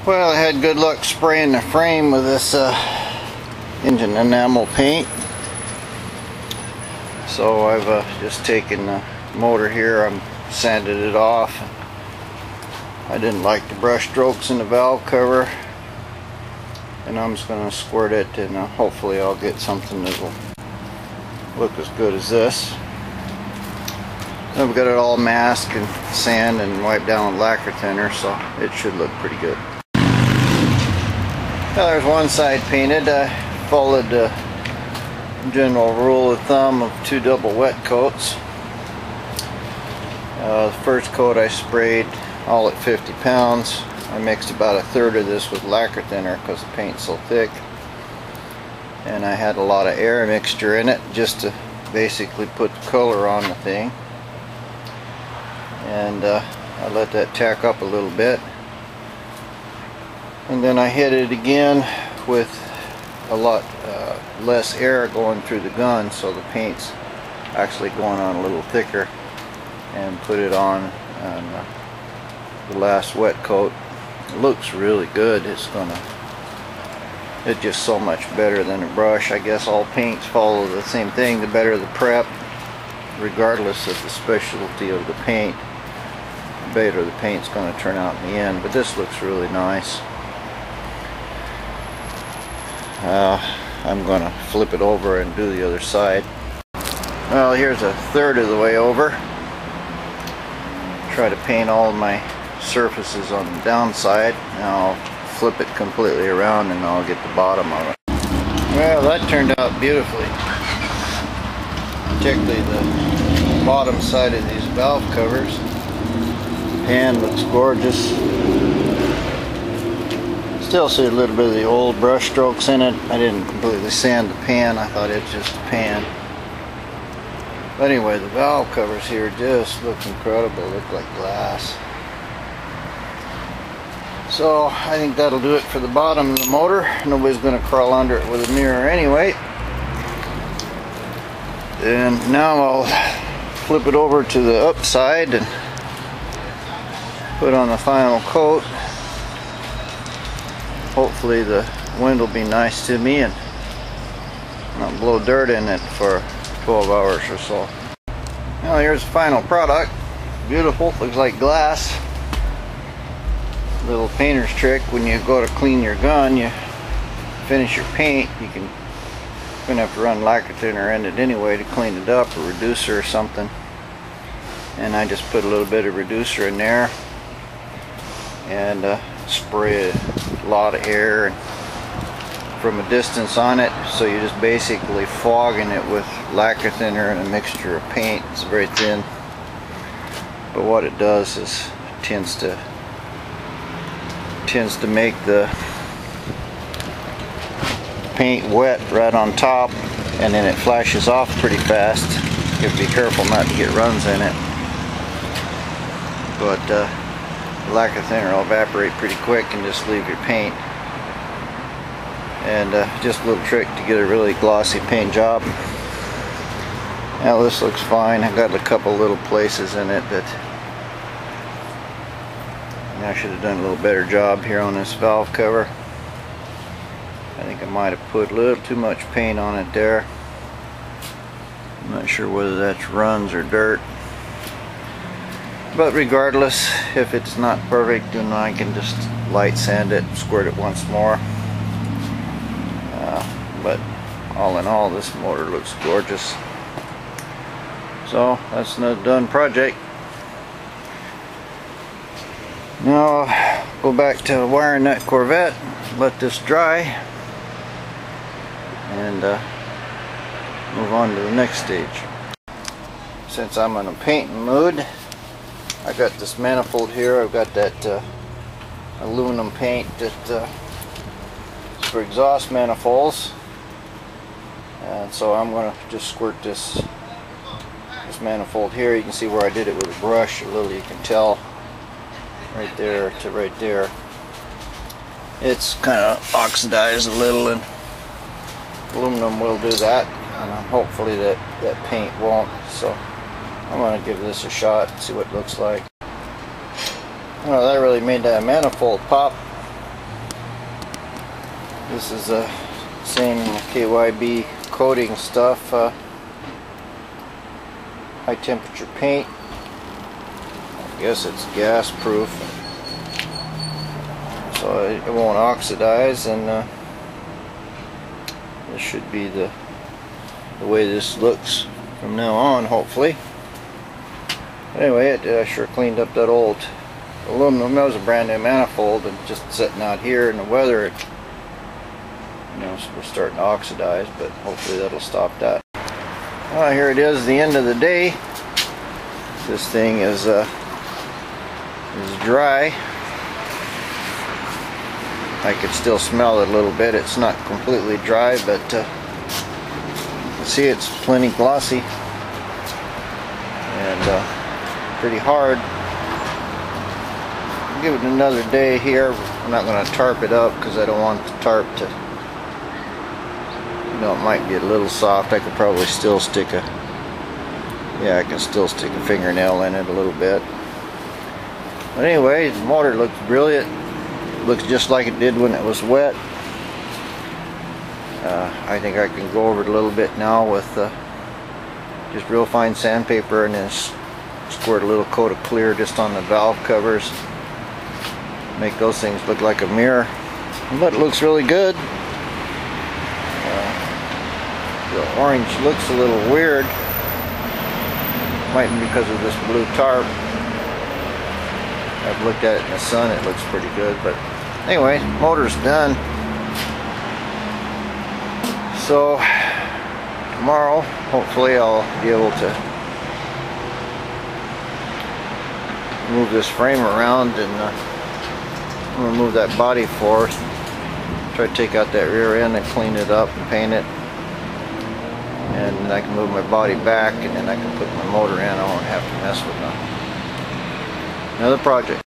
Well, I had good luck spraying the frame with this engine enamel paint. So I've just taken the motor here, I'm sanded it off. I didn't like the brush strokes in the valve cover, and I'm just going to squirt it, and hopefully I'll get something that will look as good as this. I've got it all masked and sand and wiped down with lacquer thinner, so it should look pretty good. Well, there's one side painted. I followed the general rule of thumb of 2 double wet coats. The first coat I sprayed all at 50 pounds. I mixed about 1/3 of this with lacquer thinner because the paint's so thick. And I had a lot of air mixture in it just to basically put the color on the thing. And I let that tack up a little bit. And then I hit it again with a lot less air going through the gun, so the paint's actually going on a little thicker, and put it on the last wet coat. It looks really good. It's just so much better than a brush. I guess all paints follow the same thing. The better the prep, regardless of the specialty of the paint, the better the paint's going to turn out in the end. But this looks really nice. I'm going to flip it over and do the other side. Well, here's 1/3 of the way over. Try to paint all of my surfaces on the downside. Now I'll flip it completely around and I'll get the bottom of it. Well, that turned out beautifully. Particularly the bottom side of these valve covers. Pan looks gorgeous. Still see a little bit of the old brush strokes in it. I didn't completely sand the pan. I thought it's just a pan. But anyway, the valve covers here just look incredible. Look like glass. So I think that'll do it for the bottom of the motor. Nobody's going to crawl under it with a mirror anyway. And now I'll flip it over to the upside and put on the final coat. Hopefully the wind will be nice to me and not blow dirt in it for 12 hours or so. Now here's the final product. Beautiful, looks like glass. Little painter's trick: when you go to clean your gun, you finish your paint, you're gonna have to run lacquer thinner in it anyway to clean it up, or reducer or something. And I just put a little bit of reducer in there and spray a lot of air from a distance on it, so you're just basically fogging it with lacquer thinner and a mixture of paint. It's very thin, but what it does is tends to make the paint wet right on top, and then it flashes off pretty fast. You have to be careful not to get runs in it, but the lacquer thinner will evaporate pretty quick and just leave your paint. And just a little trick to get a really glossy paint job. Now this looks fine. I got a couple little places in it that I should have done a little better job here on this valve cover. I think I might have put a little too much paint on it there. I'm not sure whether that's runs or dirt. But regardless, if it's not perfect, then I can just light sand it, squirt it once more. But all in all, this motor looks gorgeous. So that's another done project. Now I'll go back to wiring that Corvette, let this dry, and move on to the next stage. Since I'm in a painting mood, I got this manifold here. I've got that aluminum paint that is for exhaust manifolds, and so I'm going to just squirt this manifold here. You can see where I did it with a brush. A little, you can tell right there to right there. It's kind of oxidized a little, and aluminum will do that, and hopefully that paint won't. So I'm going to give this a shot, see what it looks like. Well, that really made that manifold pop. This is the same KYB coating stuff, high temperature paint. I guess it's gas proof, so it won't oxidize, and this should be the way this looks from now on, hopefully. Anyway, I sure cleaned up that old aluminum. That was a brand new manifold, and just sitting out here in the weather, it, you know, we're starting to oxidize, but hopefully that'll stop that. Well, here it is, the end of the day. This thing is dry. I could still smell it a little bit. It's not completely dry, but you see it's plenty glossy and pretty hard. I'll give it another day here. I'm not going to tarp it up because I don't want the tarp to, you know, it might be a little soft. I could probably still stick a, yeah, I can still stick a fingernail in it a little bit. But anyway, the motor looks brilliant. Looks just like it did when it was wet. I think I can go over it a little bit now with just real fine sandpaper, and then squirt a little coat of clear just on the valve covers. Make those things look like a mirror. But it looks really good. The orange looks a little weird. Might be because of this blue tarp. I've looked at it in the sun, it looks pretty good, but anyway, motor's done. So tomorrow, hopefully I'll be able to move this frame around and I'm going to move that body forward. Try to take out that rear end and clean it up and paint it. And then I can move my body back, and then I can put my motor in. I won't have to mess with another project.